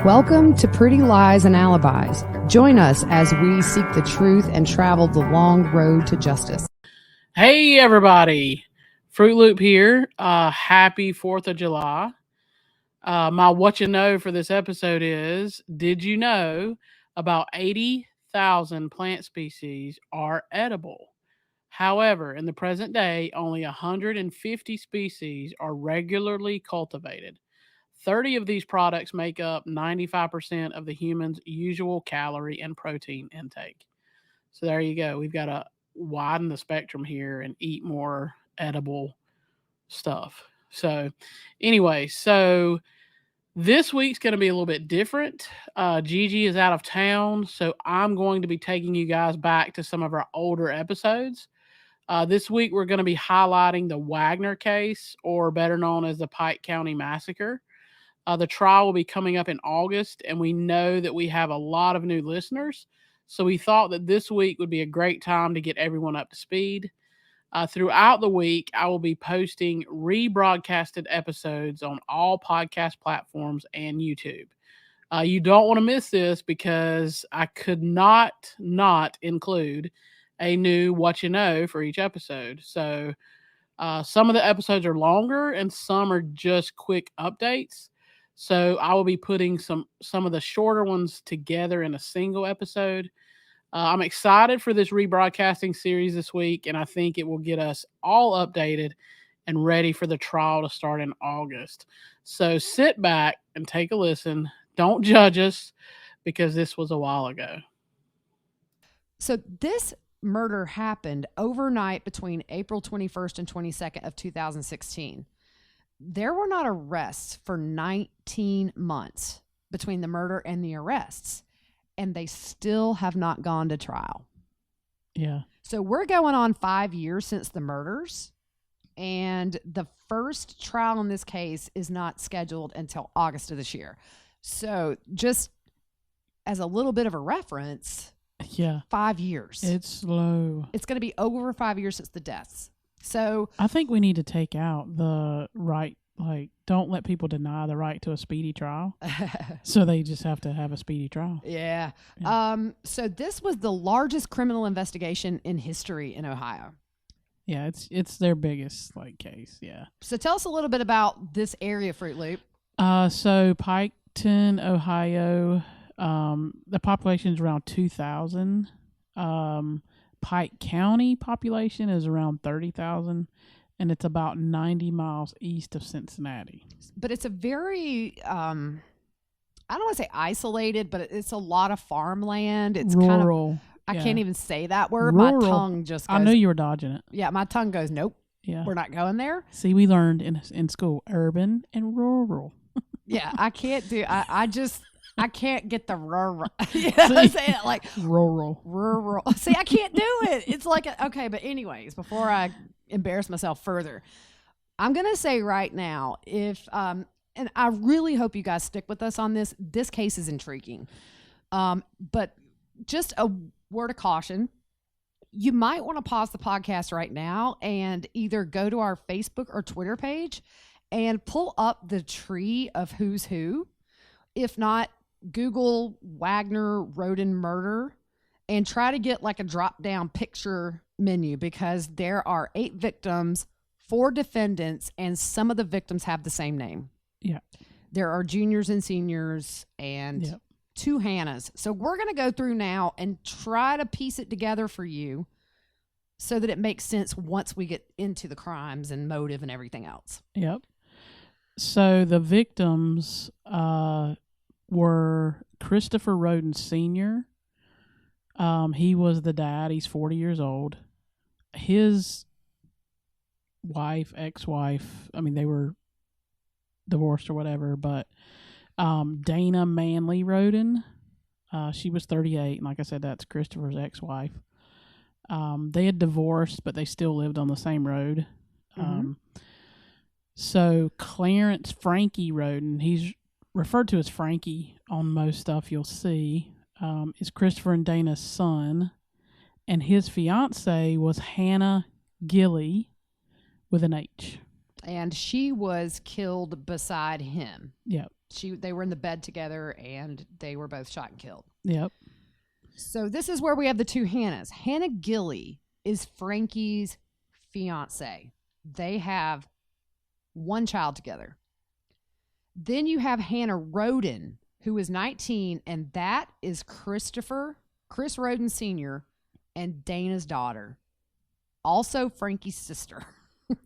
Welcome to Pretty Lies and Alibis. Join us as we seek the truth and travel the long road to justice. Hey everybody, Fruit Loop here. Happy 4th of July. My what you know for this episode is, did you know about 80,000 plant species are edible? However, in the present day, only 150 species are regularly cultivated. 30 of these products make up 95% of the human's usual calorie and protein intake. So there you go. We've got to widen the spectrum here and eat more edible stuff. So anyway, this week's going to be a little bit different. Gigi is out of town, so I'm going to be taking you guys back to some of our older episodes. This week, we're going to be highlighting the Wagner case, or better known as the Pike County Massacre. The trial will be coming up in August, and we know that we have a lot of new listeners, so we thought that this week would be a great time to get everyone up to speed. Throughout the week, I will be posting rebroadcasted episodes on all podcast platforms and YouTube. You don't want to miss this because I could not include a new what you know for each episode. So some of the episodes are longer and some are just quick updates. So I will be putting some of the shorter ones together in a single episode. I'm excited for this rebroadcasting series this week, and I think it will get us all updated and ready for the trial to start in August. So sit back and take a listen. Don't judge us because this was a while ago. So this murder happened overnight between April 21st and 22nd of 2016. There were not arrests for 19 months between the murder and the arrests, and they still have not gone to trial. Yeah. So we're going on 5 years since the murders, and the first trial in this case is not scheduled until August of this year. So just as a little bit of a reference, 5 years. It's slow. It's going to be over 5 years since the deaths. So I think we need to take out the right, don't let people deny the right to a speedy trial. So they just have to have a speedy trial. Yeah. So this was the largest criminal investigation in history in Ohio. Yeah, it's their biggest case. Yeah. So tell us a little bit about this area, Fruit Loop. So Piketon, Ohio, the population is around 2,000. Pike County population is around 30,000, and it's about 90 miles east of Cincinnati. But it's a very, I don't want to say isolated, but it's a lot of farmland. It's rural. I can't even say that word. Rural. My tongue just goes. I knew you were dodging it. Yeah, my tongue goes, nope. Yeah. We're not going there. See, we learned in school, urban and rural. Yeah, I can't do, I can't get the rural. You know what I'm saying? Rural. See, I can't do it. It's okay, but anyways, before I embarrass myself further, I'm going to say right now, and I really hope you guys stick with us on this. This case is intriguing. But just a word of caution. You might want to pause the podcast right now and either go to our Facebook or Twitter page and pull up the tree of who's who. If not, Google Wagner Rhoden murder and try to get a drop down picture menu, because there are 8 victims, 4 defendants, and some of the victims have the same name. Yeah. There are juniors and seniors and 2 Hannahs. So we're going to go through now and try to piece it together for you so that it makes sense once we get into the crimes and motive and everything else. Yep. So the victims were Christopher Rhoden Sr. He was the dad. He's 40 years old. His ex-wife, they were divorced or whatever, but Dana Manley Rhoden, she was 38, and like I said, that's Christopher's ex-wife. They had divorced, but they still lived on the same road. Mm-hmm. So Clarence Frankie Rhoden, he's referred to as Frankie on most stuff you'll see, is Christopher and Dana's son, and his fiance was Hannah Gilley with an H. And she was killed beside him. Yep. They were in the bed together, and they were both shot and killed. Yep. So this is where we have the two Hannahs. Hannah Gilley is Frankie's fiance. They have one child together. Then you have Hannah Rhoden, who is 19, and that is Chris Rhoden Sr., and Dana's daughter. Also Frankie's sister.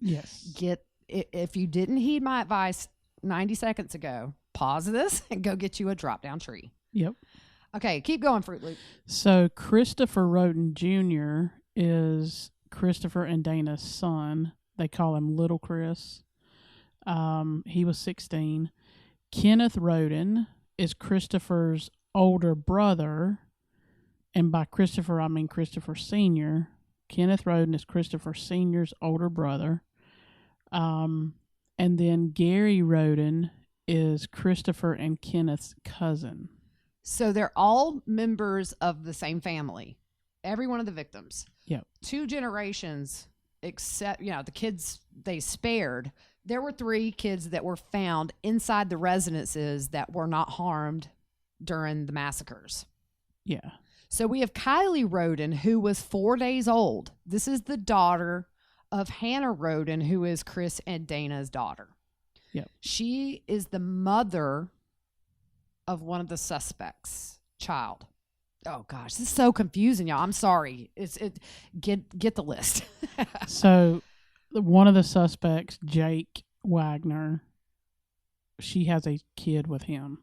Yes. If you didn't heed my advice 90 seconds ago, pause this and go get you a drop-down tree. Yep. Okay, keep going, Fruit Loop. So Christopher Rhoden Jr. is Christopher and Dana's son. They call him Little Chris. He was 16. Kenneth Rhoden is Christopher's older brother. And by Christopher, I mean Christopher Sr. Kenneth Rhoden is Christopher Sr.'s older brother. And then Gary Rhoden is Christopher and Kenneth's cousin. So they're all members of the same family. Every one of the victims. Yep. 2 generations, except, the kids they spared. There were 3 kids that were found inside the residences that were not harmed during the massacres. Yeah. So we have Kylie Rhoden, who was 4 days old. This is the daughter of Hannah Rhoden, who is Chris and Dana's daughter. Yep. She is the mother of one of the suspects' child. Oh gosh, this is so confusing, y'all. I'm sorry. Get the list. So one of the suspects, Jake Wagner, she has a kid with him,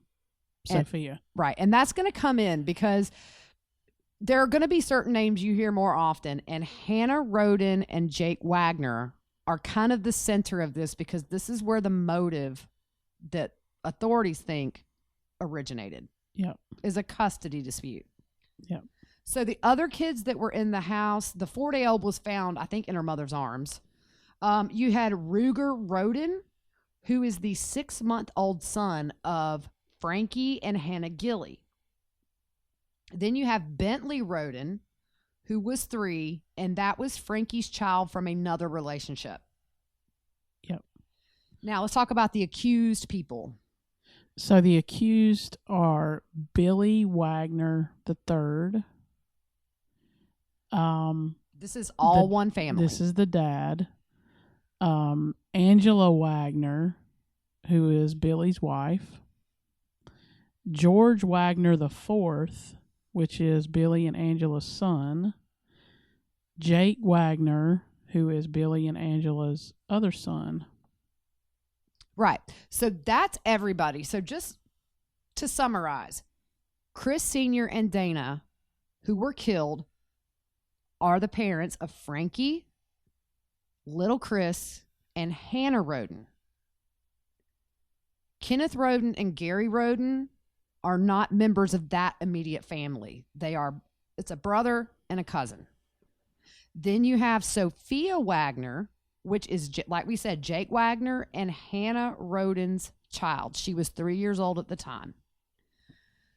Sophia. Right. And that's going to come in because there are going to be certain names you hear more often, and Hannah Rhoden and Jake Wagner are kind of the center of this because this is where the motive that authorities think originated. Yep. Is a custody dispute. Yep. So the other kids that were in the house, the 4-day-old was found, I think, in her mother's arms. You had Ruger Rhoden, who is the 6-month-old son of Frankie and Hannah Gilley. Then you have Bentley Rhoden, who was 3, and that was Frankie's child from another relationship. Yep. Now let's talk about the accused people. So the accused are Billy Wagner III. This is all one family. This is the dad. Angela Wagner, who is Billy's wife. George Wagner IV, which is Billy and Angela's son. Jake Wagner, who is Billy and Angela's other son. Right. So that's everybody. So just to summarize, Chris Sr. and Dana, who were killed, are the parents of Frankie, Little Chris, and Hannah Rhoden. Kenneth Rhoden and Gary Rhoden are not members of that immediate family. It's a brother and a cousin. Then you have Sophia Wagner, which is, like we said, Jake Wagner and Hannah Rhoden's child. She was 3 years old at the time.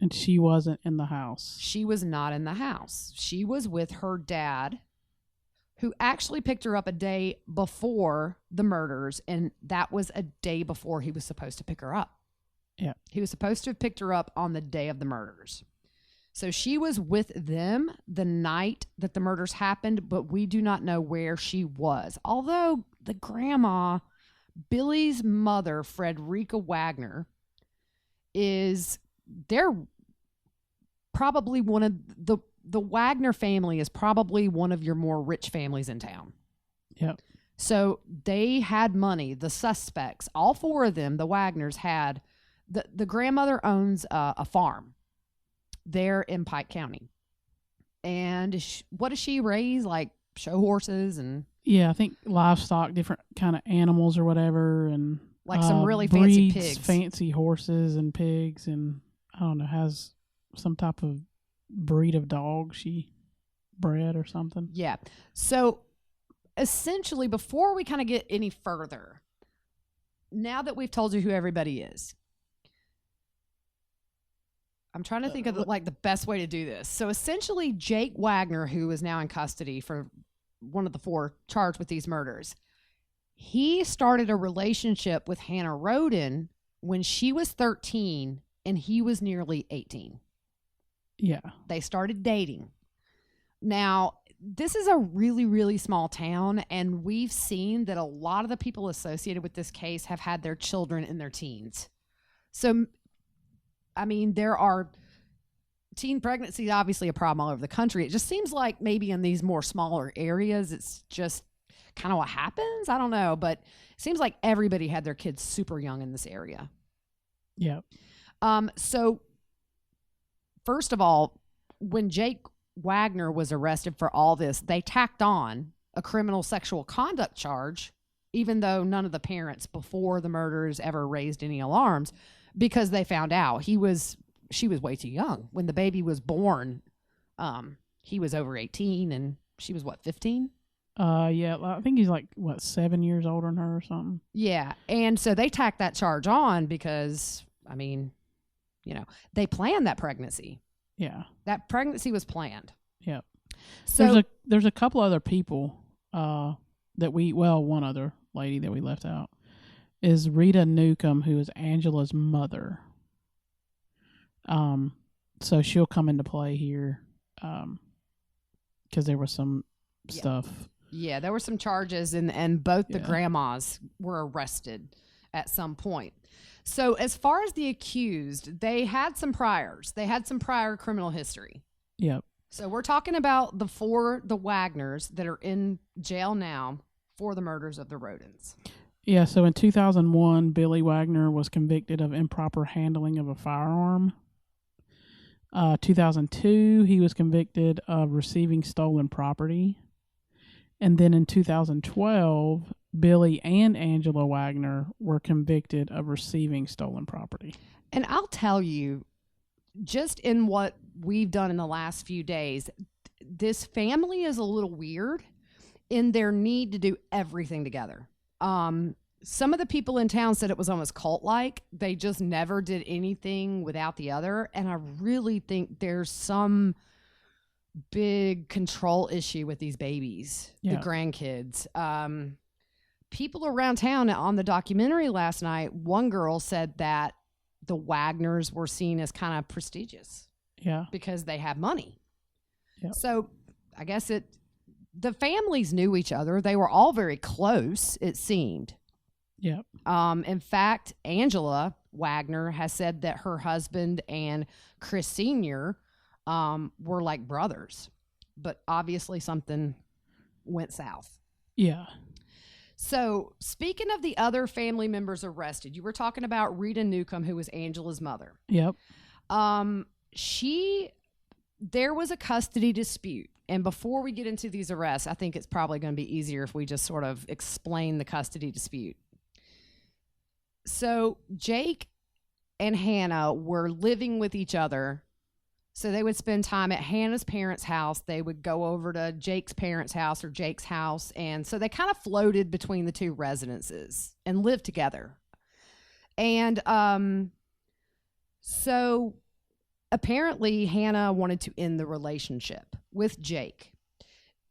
And she wasn't in the house. She was not in the house. She was with her dad, who actually picked her up a day before the murders, and that was a day before he was supposed to pick her up. Yeah. He was supposed to have picked her up on the day of the murders. So she was with them the night that the murders happened, but we do not know where she was. Although the grandma, Billy's mother, Frederica Wagner, they're probably one of the Wagner family is probably one of your more rich families in town. Yep. So they had money. The suspects, all 4 of them, the Wagners had, the grandmother owns a farm there in Pike County. And what does she raise? Like show horses and... Yeah, I think livestock, different kind of animals or whatever. And like some really fancy breeds pigs. Fancy horses and pigs, and I don't know, has some type of breed of dog she bred or something. Yeah. So essentially, before we kind of get any further, now that we've told you who everybody is, I'm trying to think of the best way to do this. So essentially, Jake Wagner, who is now in custody for one of the 4 charged with these murders, he started a relationship with Hannah Rhoden when she was 13 and he was nearly 18. Yeah. They started dating. Now, this is a really, really small town, and we've seen that a lot of the people associated with this case have had their children in their teens. So, I mean, there are teen pregnancy, obviously a problem all over the country. It just seems like maybe in these more smaller areas, it's just kind of what happens. I don't know, but it seems like everybody had their kids super young in this area. Yeah. So, first of all, when Jake Wagner was arrested for all this, they tacked on a criminal sexual conduct charge, even though none of the parents before the murders ever raised any alarms, because they found out she was way too young. When the baby was born, he was over 18 and she was 15? Yeah, I think he's 7 years older than her or something. Yeah. And so they tacked that charge on because, I mean, they planned that pregnancy. Yeah. That pregnancy was planned. Yeah. So there's a couple other people one other lady that we left out is Rita Newcomb, who is Angela's mother. So she'll come into play here because there was some stuff. Yeah, there were some charges, and both the grandmas were arrested at some point. So as far as the accused, they had some priors. They had some prior criminal history. Yep. So we're talking about the Wagners that are in jail now for the murders of the Rhodens. Yeah, so in 2001, Billy Wagner was convicted of improper handling of a firearm. 2002, he was convicted of receiving stolen property. And then in 2012, Billy and Angela Wagner were convicted of receiving stolen property. And I'll tell you, just in what we've done in the last few days, this family is a little weird in their need to do everything together. Some of the people in town said it was almost cult-like. They just never did anything without the other. And I really think there's some big control issue with these babies, the grandkids. People around town on the documentary last night, one girl said that the Wagners were seen as kind of prestigious. Yeah. Because they have money. Yep. So I guess the families knew each other. They were all very close, it seemed. Yep. In fact, Angela Wagner has said that her husband and Chris Sr. Were like brothers. But obviously something went south. Yeah. So, speaking of the other family members arrested, you were talking about Rita Newcomb, who was Angela's mother. Yep. There was a custody dispute. And before we get into these arrests, I think it's probably going to be easier if we just sort of explain the custody dispute. So, Jake and Hannah were living with each other. So they would spend time at Hannah's parents' house. They would go over to Jake's parents' house or Jake's house. And so they kind of floated between the two residences and lived together. And so apparently Hannah wanted to end the relationship with Jake.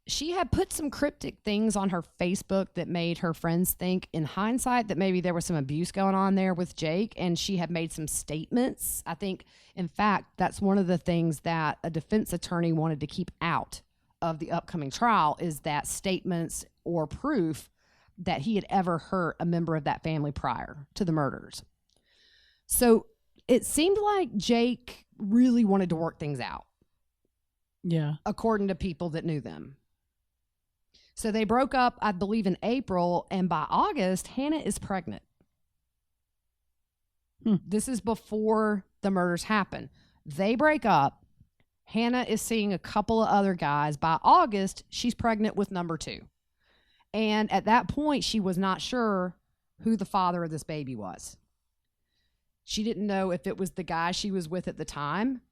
She had put some cryptic things on her Facebook that made her friends think, in hindsight, that maybe there was some abuse going on there with Jake, and she had made some statements. I think, in fact, that's one of the things that a defense attorney wanted to keep out of the upcoming trial, is that statements or proof that he had ever hurt a member of that family prior to the murders. So it seemed like Jake really wanted to work things out. Yeah. According to people that knew them. So they broke up, I believe, in April, and by August, Hannah is pregnant. This is before the murders happen. They break up. Hannah is seeing a couple of other guys. By August, she's pregnant with number 2. And at that point, she was not sure who the father of this baby was. She didn't know if it was the guy she was with at the time,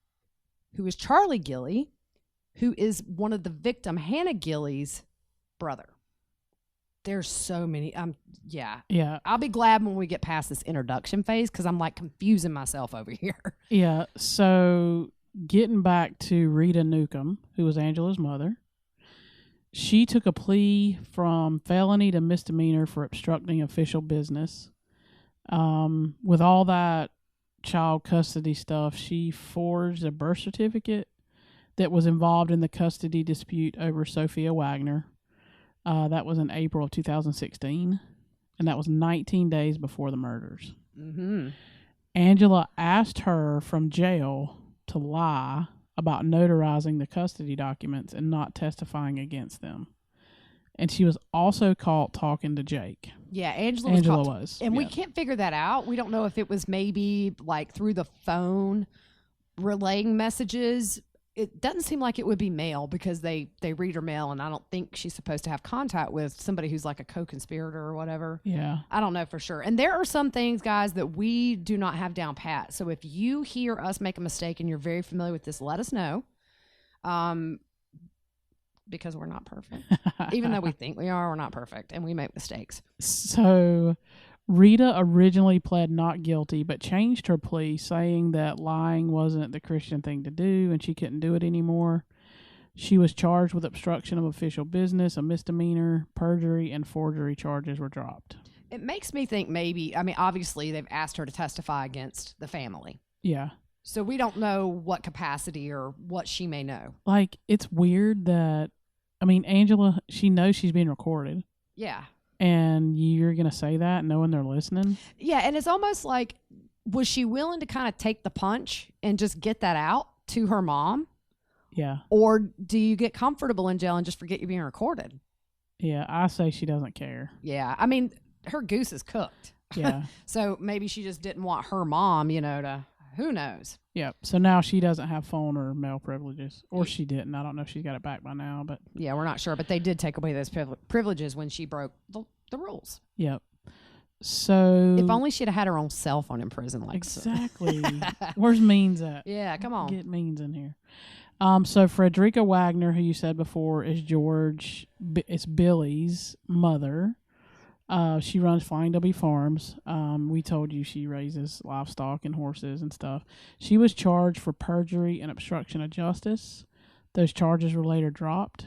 who is Charlie Gilley, who is one of the victim, Hannah Gilley's brother. There's so many. Yeah. I'll be glad when we get past this introduction phase, because I'm like confusing myself over here. Yeah. So getting back to Rita Newcomb, who was Angela's mother, she took a plea from felony to misdemeanor for obstructing official business. With all that child custody stuff, she forged a birth certificate that was involved in the custody dispute over Sophia Wagner. That was in April of 2016, and that was 19 days before the murders. Mm-hmm. Angela asked her from jail to lie about notarizing the custody documents and not testifying against them. And she was also caught talking to Jake. Yeah, Angela was. And we can't figure that out. We don't know if it was maybe like through the phone relaying messages. It doesn't seem like it would be mail because they read her mail, and I don't think she's supposed to have contact with somebody who's like a co-conspirator or whatever. Yeah. I don't know for sure. And there are some things, guys, that we do not have down pat. So if you hear us make a mistake and you're very familiar with this, let us know. Because we're not perfect. Even though we think we are, we're not perfect, and we make mistakes. So Rita originally pled not guilty, but changed her plea, saying that lying wasn't the Christian thing to do and she couldn't do it anymore. She was charged with obstruction of official business, a misdemeanor, perjury, and forgery charges were dropped. It makes me think maybe, I mean, obviously they've asked her to testify against the family. Yeah. So we don't know what capacity or what she may know. Like, it's weird that, I mean, Angela, she knows she's being recorded. Yeah. And you're going to say that knowing they're listening? Yeah, and it's almost like, was she willing to kind of take the punch and just get that out to her mom? Yeah. Or do you get comfortable in jail and just forget you're being recorded? Yeah, I say she doesn't care. Yeah, I mean, her goose is cooked. Yeah. So maybe she just didn't want her mom, to, who knows? Yep. So now she doesn't have phone or mail privileges. Or she didn't. I don't know if she's got it back by now, but... Yeah, we're not sure. But they did take away those privileges when she broke the rules. Yep. So... If only she'd have had her own cell phone in prison. Like exactly. Where's Means at? Yeah, come on. Get Means in here. So Frederica Wagner, who you said before, is it's Billy's mother. She runs Flying W Farms. We told you she raises livestock and horses and stuff. She was charged for perjury and obstruction of justice. Those charges were later dropped.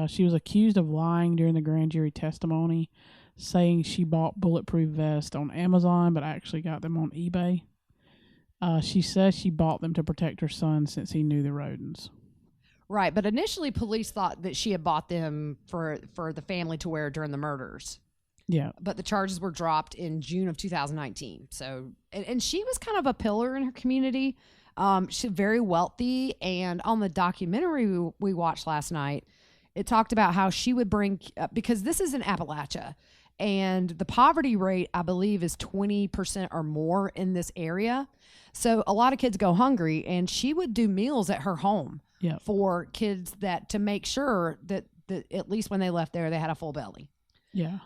She was accused of lying during the grand jury testimony, saying she bought bulletproof vests on Amazon but actually got them on eBay. She says she bought them to protect her son since he knew the Rhodens. Right, but initially police thought that she had bought them for the family to wear during the murders. Yeah. But the charges were dropped in June of 2019. So, and she was kind of a pillar in her community. She's very wealthy. And on the documentary we watched last night, it talked about how she would bring, because this is in Appalachia, and the poverty rate, I believe, is 20% or more in this area. So a lot of kids go hungry, and she would do meals at her home for kids to make sure that at least when they left there, they had a full belly. Yeah.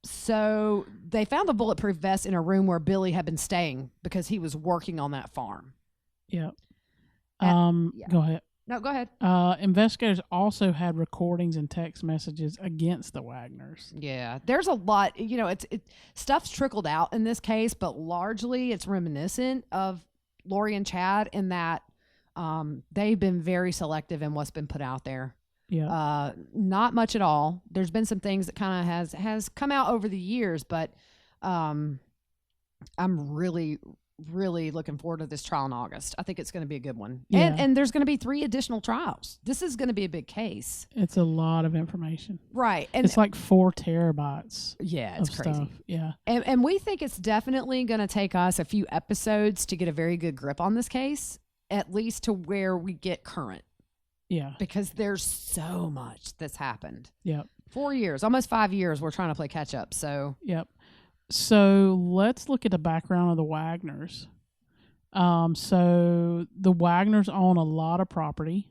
So they found the bulletproof vest in a room where Billy had been staying because he was working on that farm. Yeah. Go ahead. No, go ahead. Investigators also had recordings and text messages against the Wagners. Yeah. There's a lot, stuff's trickled out in this case, but largely it's reminiscent of Lori and Chad in that they've been very selective in what's been put out there. Yeah. Not much at all. There's been some things that kind of has come out over the years, but I'm really, really looking forward to this trial in August. I think it's going to be a good one. Yeah. And there's going to be 3 additional trials. This is going to be a big case. It's a lot of information. Right. And it's like 4 terabytes. Yeah, it's crazy. Stuff. Yeah. And we think it's definitely going to take us a few episodes to get a very good grip on this case, at least to where we get current. Yeah. Because there's so much that's happened. Yep. 4 years, almost 5 years, we're trying to play catch up. So. Yep. So let's look at the background of the Wagners. So the Wagners own a lot of property.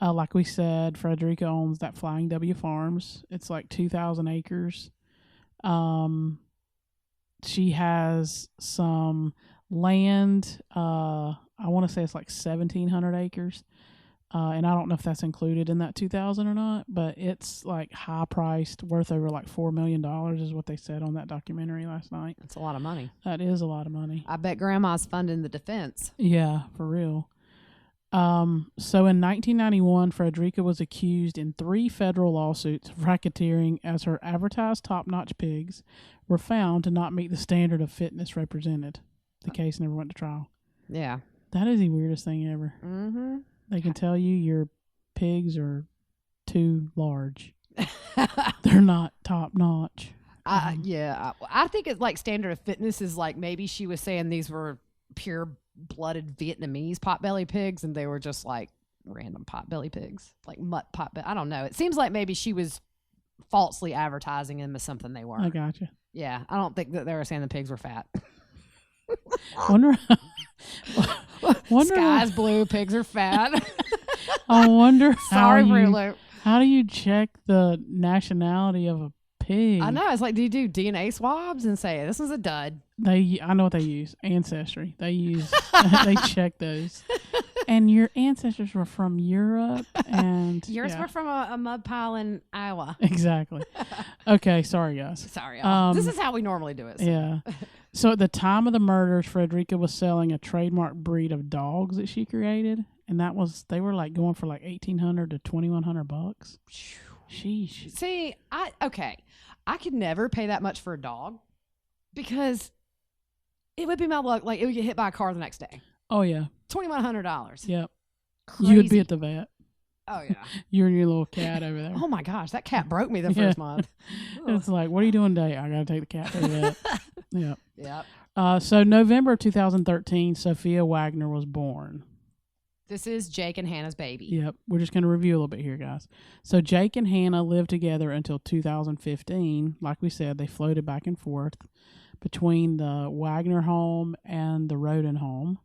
Like we said, Frederica owns that Flying W Farms. It's like 2,000 acres. She has some land. I want to say it's like 1,700 acres. And I don't know if that's included in that 2,000 or not, but it's like high priced, worth over like $4 million is what they said on that documentary last night. That's a lot of money. That is a lot of money. I bet Grandma's funding the defense. Yeah, for real. So in 1991, Frederica was accused in 3 federal lawsuits of racketeering as her advertised top-notch pigs were found to not meet the standard of fitness represented. The case never went to trial. Yeah. That is the weirdest thing ever. Mm-hmm. They can tell you your pigs are too large. They're not top-notch. I think it's like standard of fitness is like maybe she was saying these were pure-blooded Vietnamese potbelly pigs and they were just like random potbelly pigs, like mutt potbelly. I don't know. It seems like maybe she was falsely advertising them as something they weren't. I gotcha. Yeah, I don't think that they were saying the pigs were fat. Wonder Sky's blue, pigs are fat. I wonder. Sorry, Fruit Loop. How do you check the nationality of a pig? I know. It's like, do you do DNA swabs and say this is a dud? I know what they use. Ancestry. They check those. And your ancestors were from Europe, and yours were from a mud pile in Iowa. Exactly. Okay, sorry guys. Sorry, y'all. This is how we normally do it. So. Yeah. So at the time of the murders, Frederica was selling a trademark breed of dogs that she created, and they were like going for like $1,800 to $2,100. Sheesh. See, I could never pay that much for a dog because it would be my luck. Like it would get hit by a car the next day. Oh yeah. $2,100. Yep. Crazy. You would be at the vet. Oh yeah. You and your little cat over there. Oh my gosh, that cat broke me the first month. It's like, what are you doing today? I gotta take the cat to the vet. Yep. Yep. So November 2013, Sophia Wagner was born. This is Jake and Hannah's baby. Yep. We're just going to review a little bit here, guys. So Jake and Hannah lived together until 2015. Like we said, they floated back and forth between the Wagner home and the Rhoden home.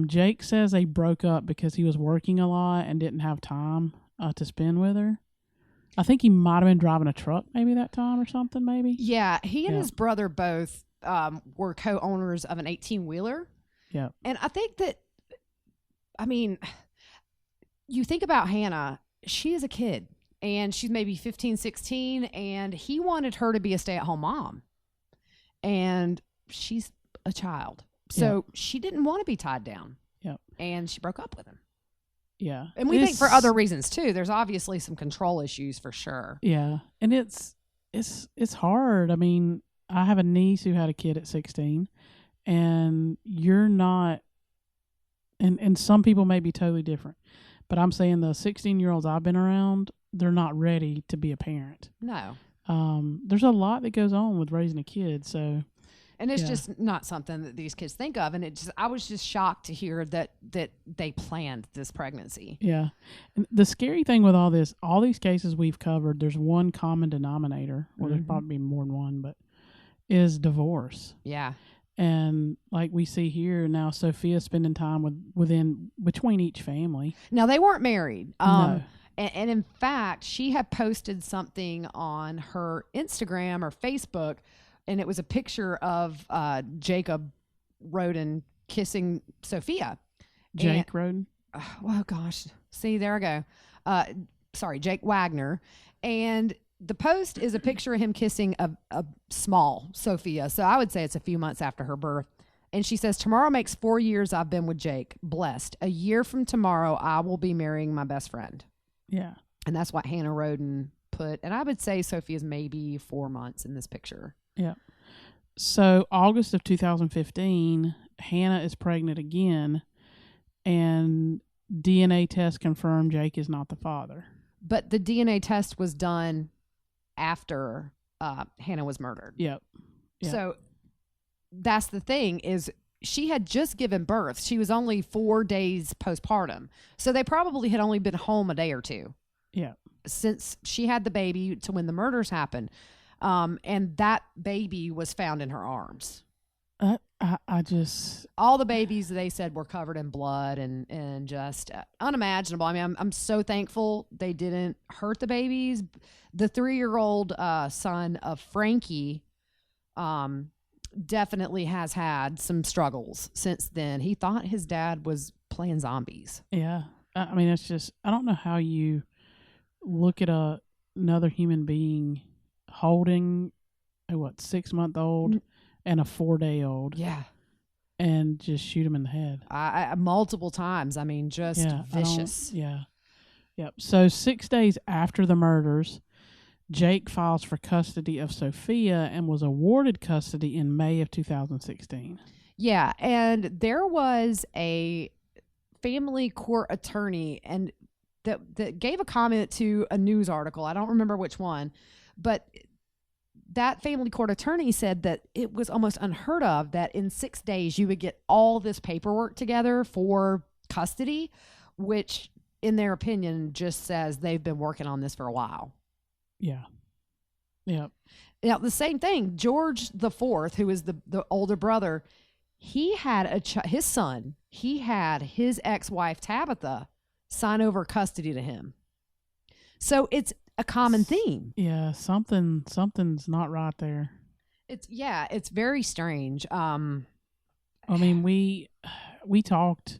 Jake says they broke up because he was working a lot and didn't have time to spend with her. I think he might have been driving a truck maybe that time or something, maybe. Yeah, he and his brother both were co-owners of an 18-wheeler. Yeah. And I think that, you think about Hannah, she is a kid, and she's maybe 15, 16, and he wanted her to be a stay-at-home mom. And she's a child. So she didn't want to be tied down. Yep. And she broke up with him. Yeah. And we think for other reasons too. There's obviously some control issues for sure. Yeah. And it's hard. I mean, I have a niece who had a kid at 16, and you're not, and some people may be totally different, but I'm saying the 16-year-olds I've been around, they're not ready to be a parent. No. There's a lot that goes on with raising a kid, so. And it's just not something that these kids think of. And I was just shocked to hear that they planned this pregnancy. Yeah. And the scary thing with all these cases we've covered, there's one common denominator. Well, there's probably more than one, but is divorce. Yeah. And like we see here now, Sophia's spending time between each family. Now, they weren't married. No. And in fact, she had posted something on her Instagram or Facebook, and it was a picture of Jacob Rhoden kissing Sophia. Jake Rhoden? Oh, gosh. See, there I go. Sorry, Jake Wagner. And the post is a picture of him kissing a small Sophia. So I would say it's a few months after her birth. And she says, tomorrow makes 4 years I've been with Jake. Blessed. A year from tomorrow, I will be marrying my best friend. Yeah. And that's what Hannah Rhoden put. And I would say Sophia's maybe 4 months in this picture. Yeah. So August of 2015, Hannah is pregnant again, and DNA test confirmed Jake is not the father. But the DNA test was done after Hannah was murdered. Yep. So that's the thing is she had just given birth. She was only 4 days postpartum. So they probably had only been home a day or two. Yeah. Since she had the baby to when the murders happened. And that baby was found in her arms. I just... All the babies, they said, were covered in blood and just unimaginable. I mean, I'm so thankful they didn't hurt the babies. The 3-year-old son of Frankie definitely has had some struggles since then. He thought his dad was playing zombies. Yeah. I mean, it's just... I don't know how you look at another human being holding a 6-month-old and a 4-day-old. Yeah. and just shoot him in the head. I multiple times. I mean, just vicious. Yep. So 6 days after the murders, Jake files for custody of Sophia and was awarded custody in May of 2016. Yeah, and there was a family court attorney and that gave a comment to a news article. I don't remember which one, but that family court attorney said that it was almost unheard of that in 6 days you would get all this paperwork together for custody, which in their opinion just says they've been working on this for a while. Yeah. Yep. Now, the same thing, George the Fourth, who is the older brother, he had his son, he had his ex-wife Tabitha sign over custody to him. So it's a common theme. Yeah, something's not right there. It's very strange. I mean, we talked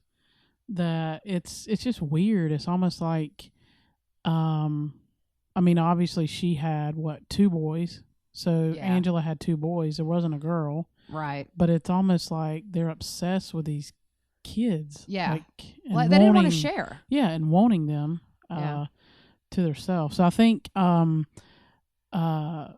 that it's just weird. It's almost like, I mean, obviously she had 2 boys. So Yeah. Angela had 2 boys. There wasn't a girl. Right. But it's almost like they're obsessed with these kids. Yeah. Like they didn't want to share. Yeah, and wanting them to themselves. So I think the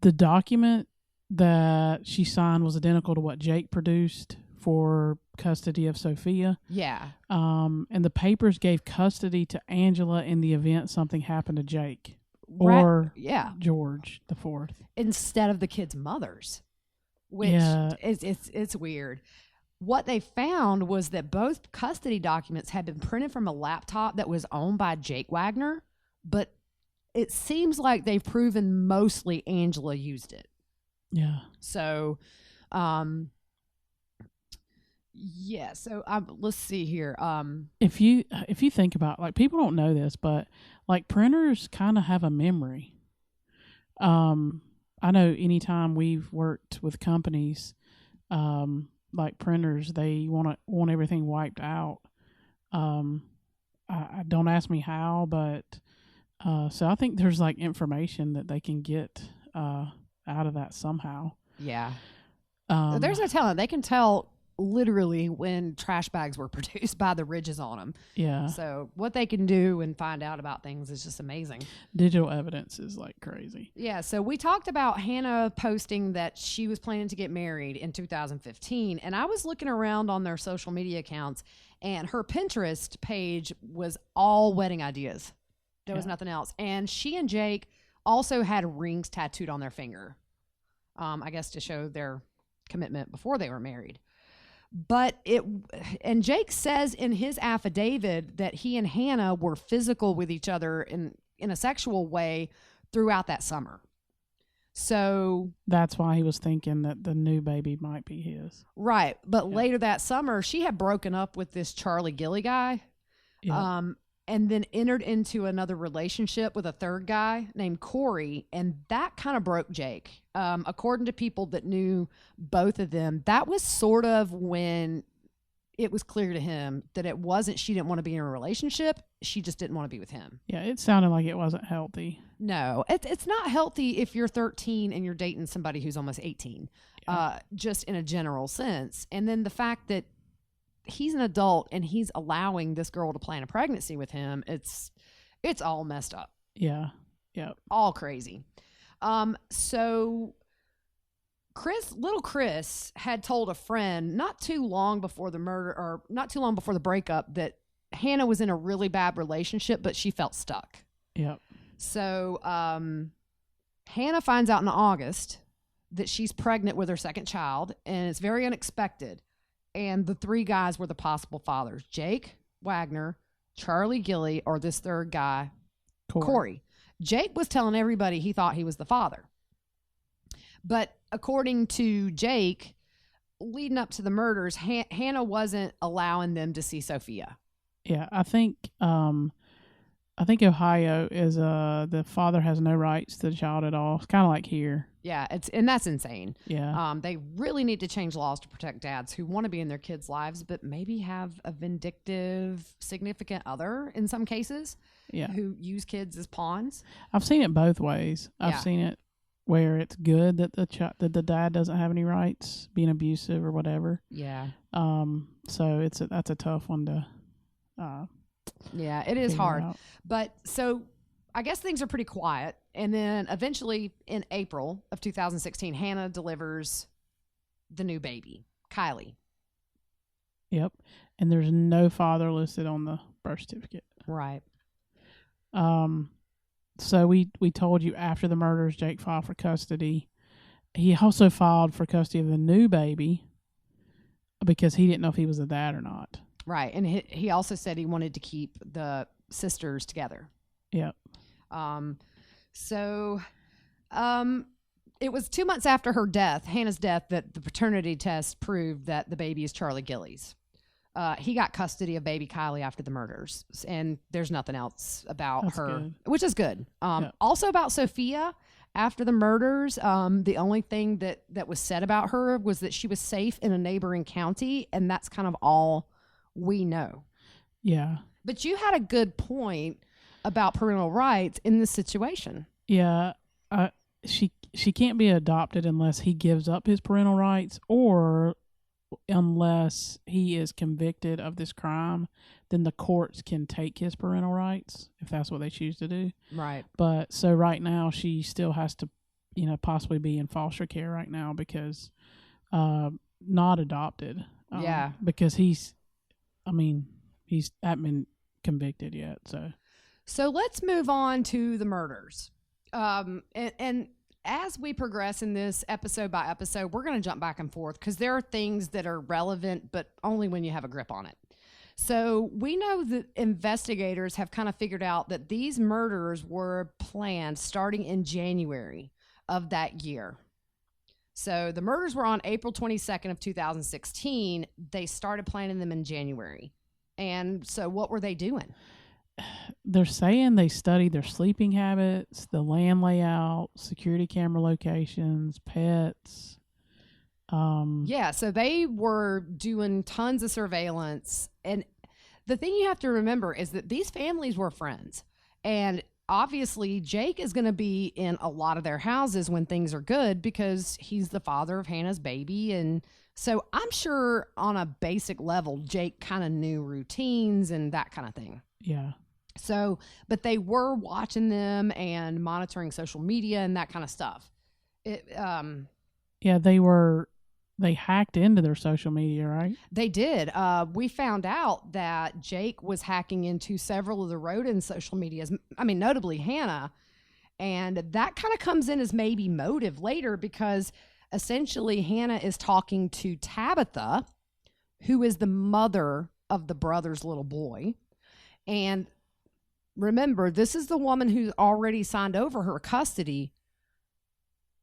document that she signed was identical to what Jake produced for custody of Sophia. Yeah. And the papers gave custody to Angela in the event something happened to Jake or George the Fourth instead of the kids' mothers, which it's weird. What they found was that both custody documents had been printed from a laptop that was owned by Jake Wagner, but it seems like they've proven mostly Angela used it. Yeah. So, so let's see here. If you think about, like, people don't know this, but like printers kind of have a memory. I know anytime we've worked with companies, like printers, they want everything wiped out. I don't ask me how, but so I think there's like information that they can get out of that somehow. Yeah. There's no telling. They can tell literally when trash bags were produced by the ridges on them. Yeah. So what they can do and find out about things is just amazing. Digital evidence is like crazy. Yeah. So we talked about Hannah posting that she was planning to get married in 2015. And I was looking around on their social media accounts and her Pinterest page was all wedding ideas. There was nothing else. And she and Jake also had rings tattooed on their finger. I guess to show their commitment before they were married. But Jake says in his affidavit that he and Hannah were physical with each other in a sexual way throughout that summer. So that's why he was thinking that the new baby might be his. Right. But later that summer, she had broken up with this Charlie Gilly guy. Yeah. And then entered into another relationship with a third guy named Corey, and that kind of broke Jake. According to people that knew both of them, that was sort of when it was clear to him that it wasn't she didn't want to be in a relationship, she just didn't want to be with him. Yeah, it sounded like it wasn't healthy. No, it's not healthy if you're 13 and you're dating somebody who's almost 18, just in a general sense. And then the fact that he's an adult and he's allowing this girl to plan a pregnancy with him, it's all messed up. Yeah. Yeah. All crazy. So little Chris had told a friend not too long before the murder or not too long before the breakup that Hannah was in a really bad relationship, but she felt stuck. Yep. So Hannah finds out in August that she's pregnant with her second child, and it's very unexpected. And the 3 guys were the possible fathers: Jake Wagner, Charlie Gilly, or this third guy, Corey. Jake was telling everybody he thought he was the father. But according to Jake, leading up to the murders, Hannah wasn't allowing them to see Sophia. Yeah, I think Ohio is the father has no rights to the child at all. It's kind of like here. Yeah, and that's insane. Yeah. They really need to change laws to protect dads who want to be in their kids' lives, but maybe have a vindictive significant other in some cases. Yeah. Who use kids as pawns. I've seen it both ways. I've seen it where it's good that that the dad doesn't have any rights, being abusive or whatever. Yeah. So that's a tough one to. Yeah, it is hard. Out. But so I guess things are pretty quiet. And then eventually in April of 2016, Hannah delivers the new baby, Kylie. Yep. And there's no father listed on the birth certificate. Right. So we told you after the murders, Jake filed for custody. He also filed for custody of the new baby because he didn't know if he was the dad or not. Right. And he also said he wanted to keep the sisters together. Yep. It was 2 months after her death, Hannah's death, that the paternity test proved that the baby is Charlie Gillies. He got custody of baby Kylie after the murders, and there's nothing else about That's her, good. which is good. Yep. Also about Sophia, after the murders, the only thing that was said about her was that she was safe in a neighboring county, and that's kind of all we know. Yeah. But you had a good point about parental rights in this situation. Yeah. She can't be adopted unless he gives up his parental rights, or unless he is convicted of this crime, then the courts can take his parental rights if that's what they choose to do. Right. But so right now she still has to, possibly be in foster care right now because not adopted. Yeah. Because he's not been convicted yet. So let's move on to the murders. And as we progress in this episode by episode, we're going to jump back and forth because there are things that are relevant, but only when you have a grip on it. So we know that investigators have kind of figured out that these murders were planned starting in January of that year. So the murders were on April 22nd of 2016. They started planning them in January. And so what were they doing? they're saying they studied their sleeping habits, the land layout, security camera locations, pets. Yeah, so they were doing tons of surveillance. And the thing you have to remember is that these families were friends. And obviously, Jake is going to be in a lot of their houses when things are good because he's the father of Hannah's baby. And so I'm sure on a basic level, Jake kind of knew routines and that kind of thing. Yeah. So, but they were watching them and monitoring social media and that kind of stuff. Yeah, they hacked into their social media, right? They did. We found out that Jake was hacking into several of the Rhoden social medias. I mean, notably Hannah. And that kind of comes in as maybe motive later because essentially Hannah is talking to Tabitha, who is the mother of the brother's little boy. And remember, this is the woman who's already signed over her custody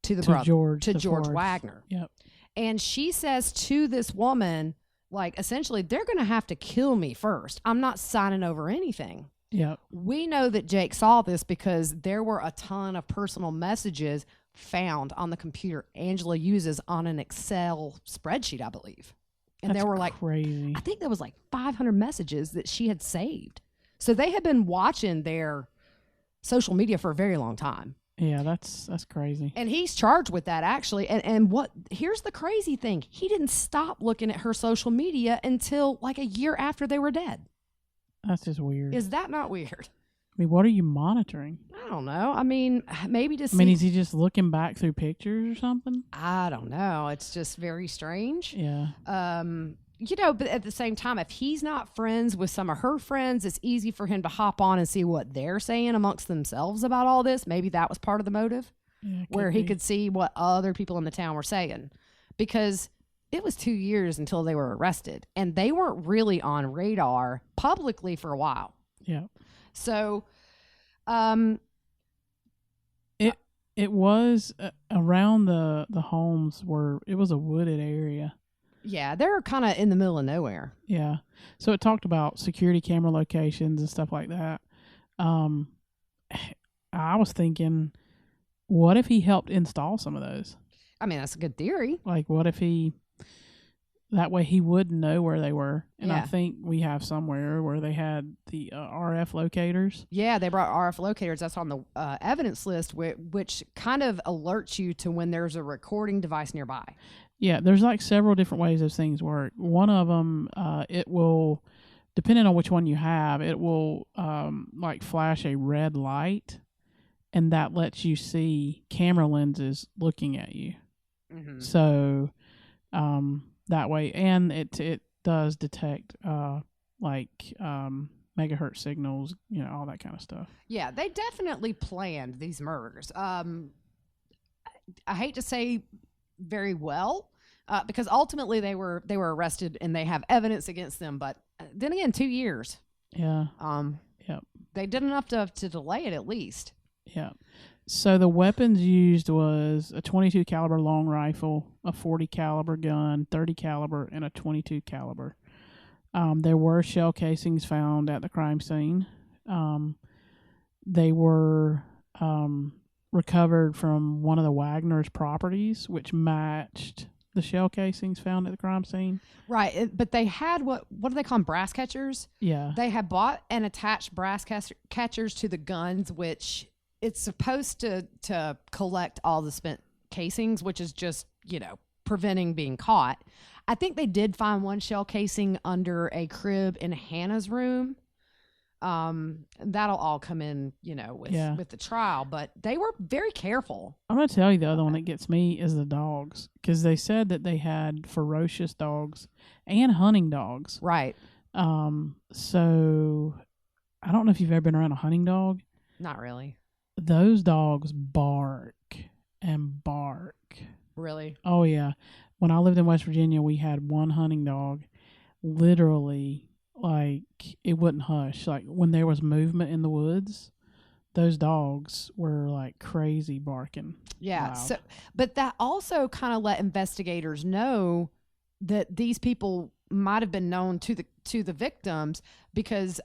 to the brother, to George Wagner. Yep. And she says to this woman, like, essentially, they're going to have to kill me first. I'm not signing over anything. Yep. We know that Jake saw this because there were a ton of personal messages found on the computer Angela uses on an Excel spreadsheet, I believe. And That's there were like crazy. I think there was like 500 messages that she had saved. So they had been watching their social media for a very long time. Yeah, that's crazy. And he's charged with that, actually. And here's the crazy thing. He didn't stop looking at her social media until like a year after they were dead. That's just weird. Is that not weird? I mean, what are you monitoring? I don't know. I mean, maybe to see. I mean, is he just looking back through pictures or something? I don't know. It's just very strange. Yeah. But at the same time, if he's not friends with some of her friends, it's easy for him to hop on and see what they're saying amongst themselves about all this. Maybe that was part of the motive, where he could see what other people in the town were saying. Because it was 2 years until they were arrested, and they weren't really on radar publicly for a while. Yeah. So, it was around the homes where it was a wooded area. Yeah, they're kind of in the middle of nowhere. Yeah. So it talked about security camera locations and stuff like that. I was thinking, what if he helped install some of those? I mean, that's a good theory. Like, what if he that way he wouldn't know where they were. And I Yeah. think we have somewhere where they had the RF locators. Yeah, they brought RF locators. That's on the evidence list, which kind of alerts you to when there's a recording device nearby. Yeah, there's like several different ways those things work. One of them, it will, depending on which one you have, it will like flash a red light, and that lets you see camera lenses looking at you. Mm-hmm. So that way, and it does detect megahertz signals, all that kind of stuff. Yeah, they definitely planned these murders. I hate to say very well, because ultimately they were arrested and they have evidence against them. But then again, 2 years. Yeah. Yep. They did enough to delay it at least. Yeah. So the weapons used was a 22 caliber long rifle, a 40 caliber gun, 30 caliber, and a 22 caliber. There were shell casings found at the crime scene. They were recovered from one of the Wagner's properties, which matched the shell casings found at the crime scene. Right, but they had what do they call them? Brass catchers? Yeah. They had bought and attached brass catchers to the guns, which it's supposed to collect all the spent casings, which is just, preventing being caught. I think they did find one shell casing under a crib in Hannah's room. That'll all come in, with the trial, but they were very careful. I'm going to tell you the other one that gets me is the dogs, because they said that they had ferocious dogs and hunting dogs. Right. So I don't know if you've ever been around a hunting dog. Not really. Those dogs bark and bark. Really? Oh, yeah. When I lived in West Virginia, we had one hunting dog. Literally, like, it wouldn't hush. Like, when there was movement in the woods, those dogs were, like, crazy barking. Yeah. Loud. So, but that also kind of let investigators know that these people might have been known to the victims, because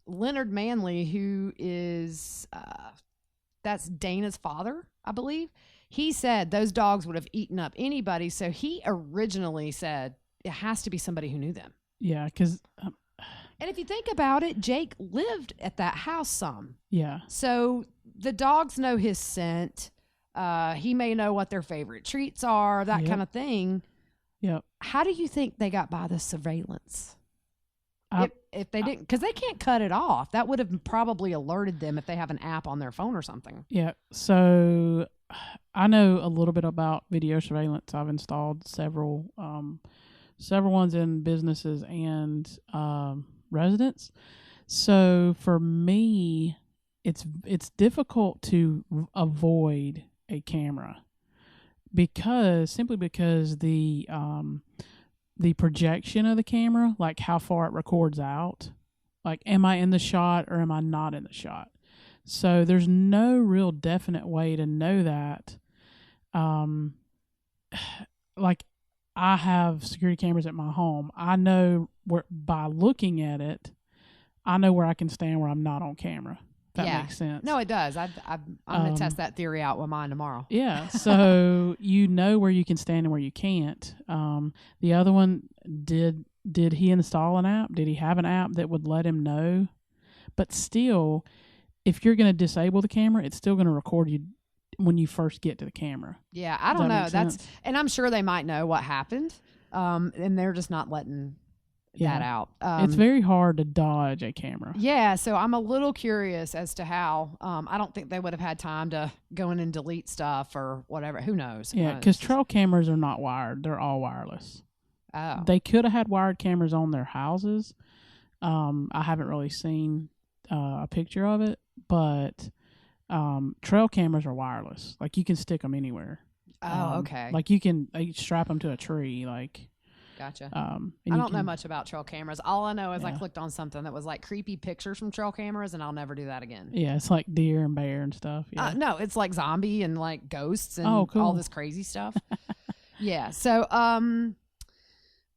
Leonard Manley, who is that's Dana's father, I believe, he said those dogs would have eaten up anybody. So he originally said it has to be somebody who knew them. Yeah, because and if you think about it, Jake lived at that house some. Yeah. So the dogs know his scent. He may know what their favorite treats are, that kind of thing. Yep. How do you think they got by the surveillance? If they didn't, because they can't cut it off. That would have probably alerted them if they have an app on their phone or something. Yeah. So I know a little bit about video surveillance. I've installed several ones in businesses and residents. So for me, it's difficult to avoid a camera simply because the projection of the camera, like how far it records out, like am I in the shot or am I not in the shot? So there's no real definite way to know that. Like I have security cameras at my home. I know where, by looking at it, I know where I can stand where I'm not on camera. If that makes sense. No, it does. I'm going to test that theory out with mine tomorrow. Yeah. So you know where you can stand and where you can't. The other one, did he install an app? Did he have an app that would let him know? But still, if you're going to disable the camera, it's still going to record you when you first get to the camera. Yeah, I don't know. And I'm sure they might know what happened, and they're just not letting that out. It's very hard to dodge a camera. Yeah, so I'm a little curious as to how. I don't think they would have had time to go in and delete stuff or whatever. Who knows? Yeah, because trail cameras are not wired. They're all wireless. Oh. They could have had wired cameras on their houses. I haven't really seen a picture of it, but trail cameras are wireless. Like you can stick them anywhere. Oh, okay. Like you can strap them to a tree. Like, gotcha. I don't know much about trail cameras. All I know is I clicked on something that was like creepy pictures from trail cameras, and I'll never do that again. Yeah, it's like deer and bear and stuff. Yeah. No, it's like zombie and like ghosts and cool. all this crazy stuff. Yeah. So,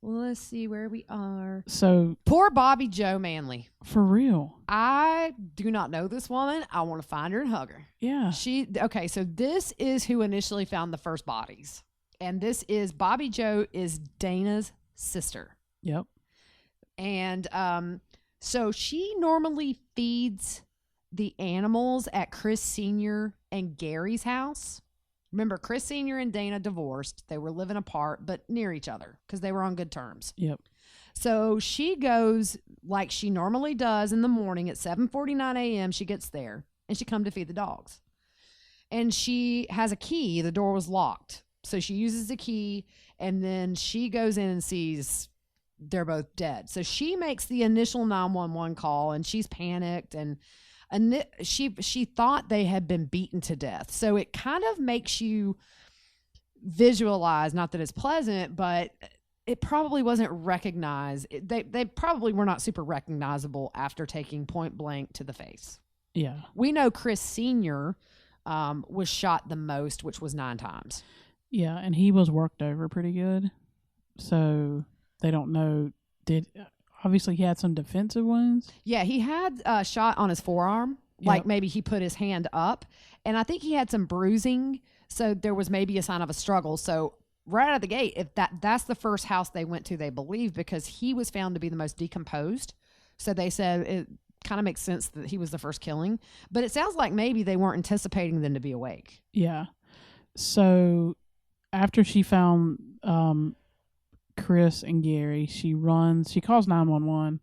let's see where we are. So poor Bobby Joe Manley. For real. I do not know this woman. I want to find her and hug her. Yeah. Okay, so this is who initially found the first bodies. And this is Bobby Joe is Dana's sister. Yep. And so she normally feeds the animals at Chris Sr. and Gary's house. Remember, Chris Sr. and Dana divorced. They were living apart, but near each other because they were on good terms. Yep. So she goes like she normally does in the morning at 7:49 a.m. She gets there and she come to feed the dogs. And she has a key. The door was locked. So she uses the key and then she goes in and sees they're both dead. So she makes the initial 911 call and she's panicked and she thought they had been beaten to death. So it kind of makes you visualize, not that it's pleasant, but it probably wasn't recognized. They probably were not super recognizable after taking point blank to the face. Yeah. We know Chris Sr. Was shot the most, which was 9 times. Yeah, and he was worked over pretty good. So they don't know. Obviously he had some defensive wounds. Yeah, he had a shot on his forearm. Like maybe he put his hand up. And I think he had some bruising. So there was maybe a sign of a struggle. So right out of the gate, if that's the first house they went to, they believe, because he was found to be the most decomposed. So they said it kind of makes sense that he was the first killing. But it sounds like maybe they weren't anticipating them to be awake. Yeah. So after she found Chris and Gary, she calls 911,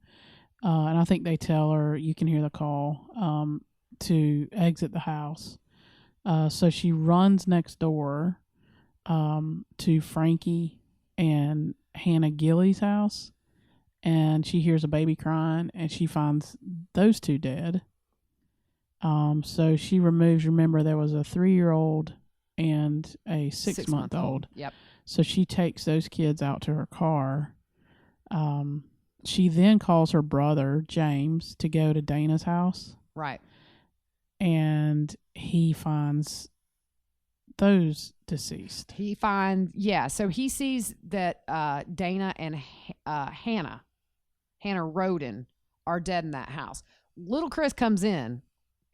and I think they tell her, you can hear the call, to exit the house. So she runs next door to Frankie and Hannah Gilly's house, and she hears a baby crying, and she finds those 2 dead. So she remember there was a 3-year-old and a 6-month-old. Yep. So she takes those kids out to her car. She then calls her brother, James, to go to Dana's house. Right. And he finds those deceased. So he sees that Dana and Hannah Rhoden, are dead in that house. Little Chris comes in.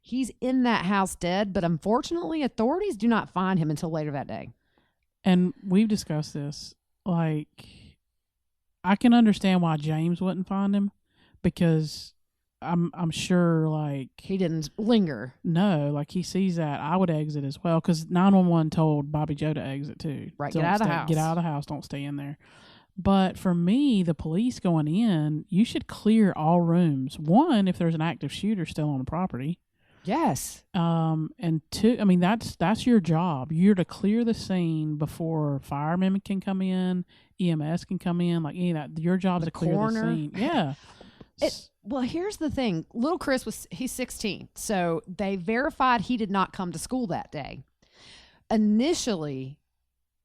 He's in that house dead, but unfortunately, authorities do not find him until later that day. And we've discussed this. Like, I can understand why James wouldn't find him, because I'm sure, like, he didn't linger. No, like, he sees that. I would exit as well, because 911 told Bobby Joe to exit too. Right, get out of the house. Get out of the house. Don't stay in there. But for me, the police going in, you should clear all rooms. 1, if there's an active shooter still on the property. Yes. And 2, I mean, that's your job. You're to clear the scene before firemen can come in, EMS can come in, like any of that. Your job is to clear the scene. Yeah. Well, here's the thing. Little Chris he's 16. So they verified he did not come to school that day. Initially,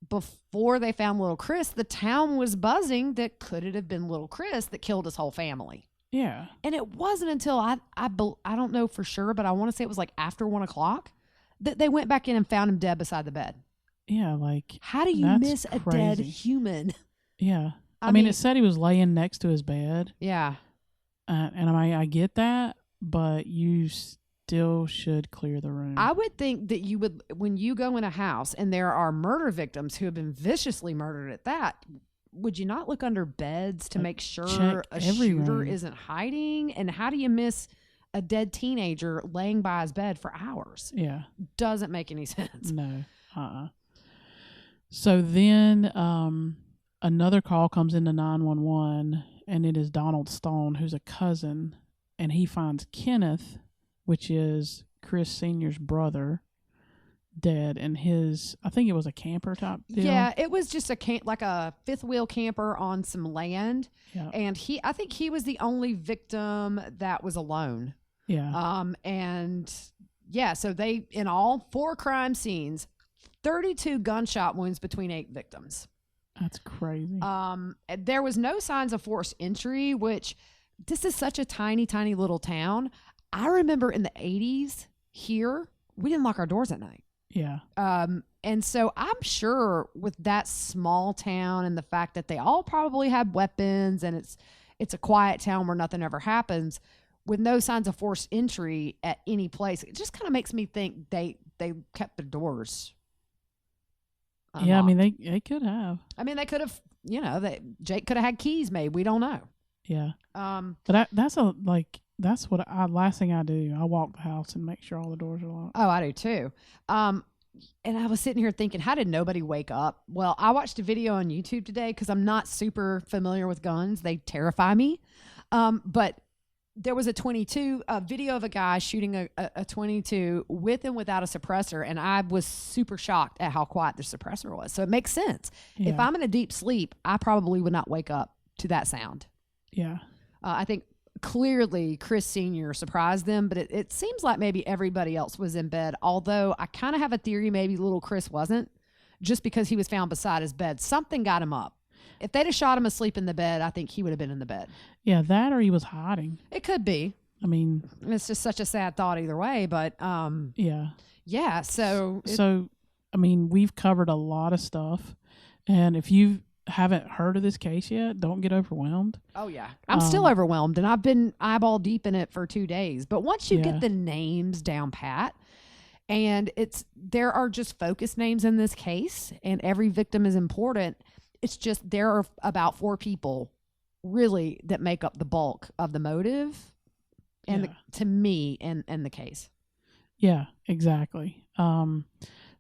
before they found little Chris, the town was buzzing that could it have been little Chris that killed his whole family. Yeah. And it wasn't until I don't know for sure, but I want to say it was like after 1:00 that they went back in and found him dead beside the bed. Yeah, like, how do you miss a dead human? Yeah. I mean, it said he was laying next to his bed. Yeah. And I get that, but you still should clear the room. I would think that you would, when you go in a house and there are murder victims who have been viciously murdered at that, would you not look under beds to make sure a shooter isn't hiding? And how do you miss a dead teenager laying by his bed for hours? Yeah. Doesn't make any sense. No. So then another call comes into 911, and it is Donald Stone, who's a cousin, and he finds Kenneth, which is Chris Sr.'s brother, dead, and I think it was a camper type deal. Yeah, it was just like a fifth wheel camper on some land. Yeah. And I think he was the only victim that was alone. Yeah. And yeah, so they, in all 4 crime scenes, 32 gunshot wounds between 8 victims. That's crazy. There was no signs of forced entry, which this is such a tiny, tiny little town. I remember in the 80s here, we didn't lock our doors at night. Yeah. And so I'm sure with that small town and the fact that they all probably had weapons and it's a quiet town where nothing ever happens, with no signs of forced entry at any place, it just kind of makes me think they kept the doors unlocked. Yeah, I mean they could have. I mean, they could have. Jake could have had keys made. We don't know. Yeah. But that's what last thing I do. I walk the house and make sure all the doors are locked. Oh, I do too. And I was sitting here thinking, how did nobody wake up? Well, I watched a video on YouTube today because I'm not super familiar with guns. They terrify me. But there was a video of a guy shooting a 22 with and without a suppressor. And I was super shocked at how quiet the suppressor was. So it makes sense. Yeah. If I'm in a deep sleep, I probably would not wake up to that sound. Yeah. I think clearly Chris Sr. surprised them, but it seems like maybe everybody else was in bed. Although I kind of have a theory maybe little Chris wasn't, just because he was found beside his bed. Something got him up. If they'd have shot him asleep in the bed, I think he would have been in the bed. Yeah, that or he was hiding. It could be. I mean, it's just such a sad thought either way, but yeah. So I mean, we've covered a lot of stuff, and if you haven't heard of this case yet, don't get overwhelmed. Oh yeah, I'm still overwhelmed, and I've been eyeball deep in it for 2 days. But once you get the names down pat, and there are just focus names in this case, and every victim is important. It's just there are about 4 people really that make up the bulk of the motive, and to me, and the case. Yeah, exactly.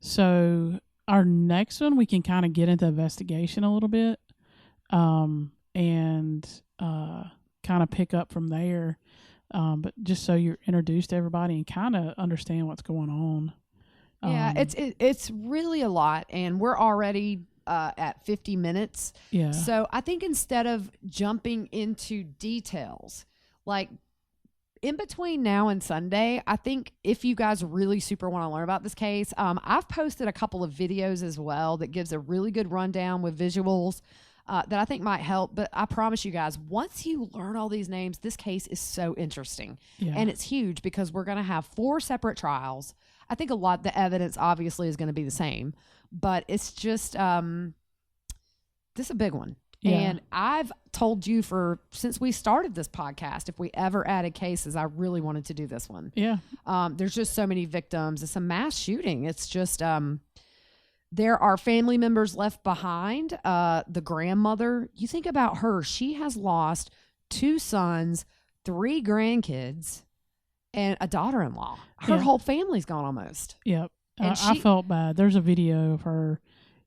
So our next one, we can kind of get into investigation a little bit, and kind of pick up from there. But just so you're introduced to everybody and kind of understand what's going on. Yeah, it's really a lot, and we're already at 50 minutes. Yeah. So I think instead of jumping into details, like in between now and Sunday, I think if you guys really super want to learn about this case, I've posted a couple of videos as well that gives a really good rundown with visuals that I think might help. But I promise you guys, once you learn all these names, this case is so interesting. Yeah. And it's huge because we're going to have 4 separate trials. I think the evidence obviously is going to be the same, but it's just, this is a big one. Yeah. And I've told you since we started this podcast, if we ever added cases, I really wanted to do this one. Yeah. There's just so many victims. It's a mass shooting. It's just, there are family members left behind. The grandmother, you think about her, she has lost 2 sons, 3 grandkids, and a daughter-in-law. Her whole family's gone almost. Yep. I felt bad. There's a video of her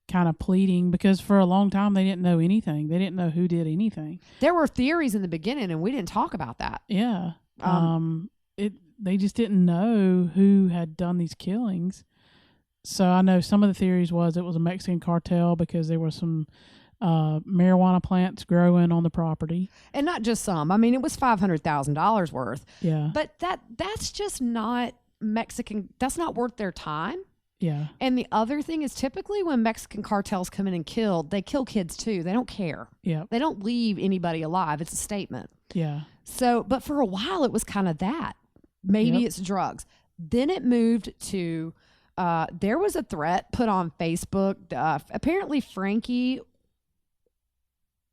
kind of pleading because for a long time they didn't know anything. They didn't know who did anything. There were theories in the beginning, and we didn't talk about that. Yeah. They just didn't know who had done these killings. So I know some of the theories was it was a Mexican cartel because there were some marijuana plants growing on the property. And not just some. I mean, it was $500,000 worth. Yeah. But that's just not Mexican. That's not worth their time. Yeah. And the other thing is typically when Mexican cartels come in and they kill kids too. They don't care. Yeah. They don't leave anybody alive. It's a statement. Yeah. So, but for a while it was kind of that. Maybe it's drugs. Then it moved to, there was a threat put on Facebook. Apparently Frankie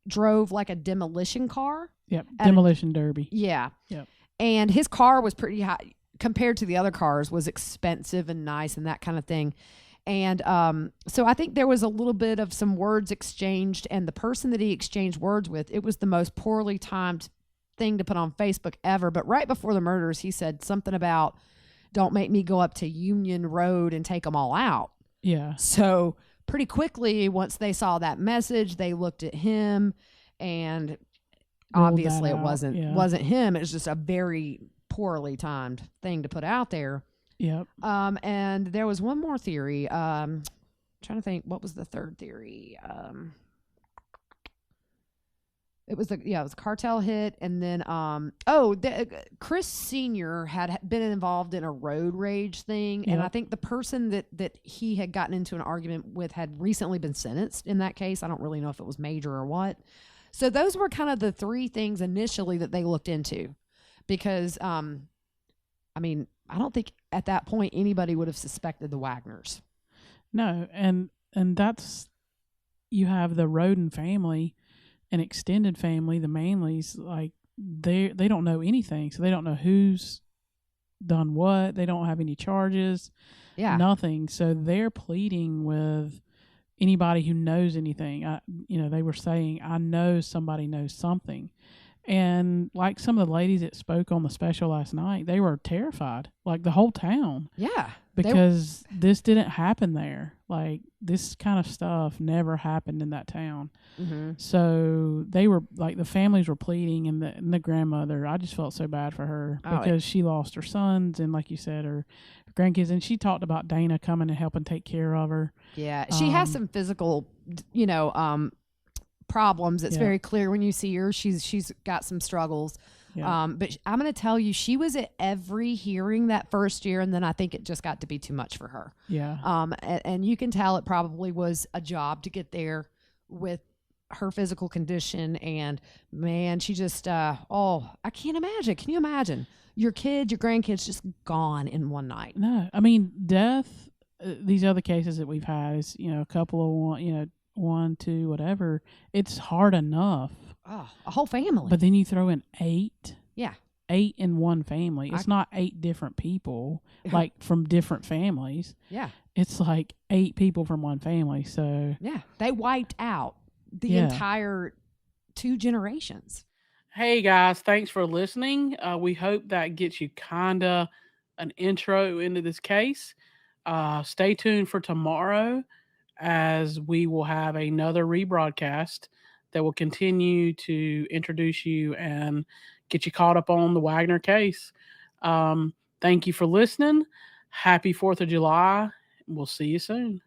drove like a demolition car. Yep. Demolition derby. Yeah. Yep. And his car was pretty high. Compared to the other cars, was expensive and nice and that kind of thing. And so I think there was a little bit of some words exchanged, and the person that he exchanged words with, it was the most poorly timed thing to put on Facebook ever. But right before the murders, he said something about, don't make me go up to Union Road and take them all out. Yeah. So pretty quickly, once they saw that message, they looked at him, and obviously it wasn't him. It was just a very poorly timed thing to put out there. Yep. And there was one more theory. Trying to think, what was the third theory? It was it was a cartel hit, and then Chris Sr. had been involved in a road rage thing, and I think the person that he had gotten into an argument with had recently been sentenced in that case. I don't really know if it was major or what. So those were kind of the 3 things initially that they looked into. Because, I mean, I don't think at that point anybody would have suspected the Wagners. No, and that's, you have the Rhoden family, an extended family, the Manleys, like they don't know anything, so they don't know who's done what. They don't have any charges, nothing. So they're pleading with, anybody who knows anything. They were saying, I know somebody knows something. And like some of the ladies that spoke on the special last night, they were terrified, like the whole town. Yeah. Because this didn't happen there. Like, this kind of stuff never happened in that town. Mm-hmm. So they were, like, the families were pleading, and the grandmother, I just felt so bad for her because she lost her sons and, like you said, her grandkids. And she talked about Dana coming and helping take care of her. Yeah. She has some physical, problems. It's very clear when you see her. She's got some struggles. Yeah. But I'm going to tell you, she was at every hearing that first year, and then I think it just got to be too much for her. Yeah. And you can tell it probably was a job to get there with her physical condition. And man, she just, I can't imagine. Can you imagine your kids, your grandkids just gone in one night? No, I mean, death, these other cases that we've had is, a couple of one, two, whatever. It's hard enough. Oh, a whole family. But then you throw in 8. Yeah. 8 in one family. It's not 8 different people, like from different families. Yeah. It's like 8 people from one family. So yeah, they wiped out the entire 2 generations. Hey guys, thanks for listening. We hope that gets you kinda an intro into this case. Stay tuned for tomorrow, as we will have another rebroadcast that will continue to introduce you and get you caught up on the Wagner case. Thank you for listening. Happy 4th of July. We'll see you soon.